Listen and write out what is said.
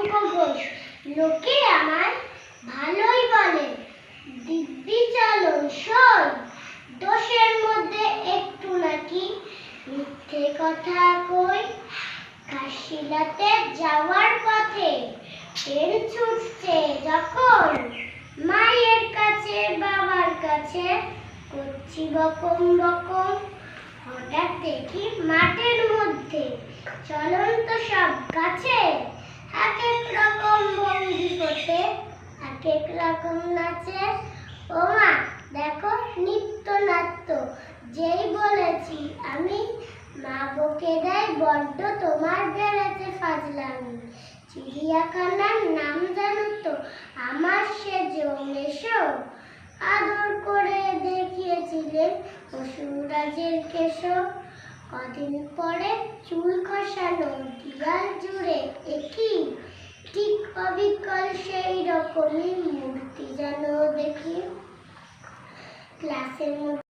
কলঙ্ক ঘোষ। লোকে আমায় ভালোই বলে, দিব্যি চলন সই। দোষের মধ্যে একটু নাকি মিথ্যে কথা কই। কাশিনাথে যাওয়ার পথে ট্রেন ছুটছে যখন, মায়ের কাছে বাবার কাছে করছি বকম বকম। হঠাৎ দেখি মাঠের মধ্যে চলন্ত সব গাছে এক এক রকম ভঙ্গি করতে এক এক রকম নাচে। ও মা দেখো নিত্য নাট্য, যেই বলেছি আমি মা বকে দেয় বড্ড তোমার বেড়েছে ফাজলামি। চিড়িয়াখানার নাম জানো তো আমার সেজো মেশো, আদর করে দেখিয়েছিলেন পশুরাজের কেশো। কদিন পরে চুল খসানো দিয়াল জুড়ে একই ঠিক অবিকল সেই রকমই মূর্তি যেন দেখি। ক্লাসের মধ্যে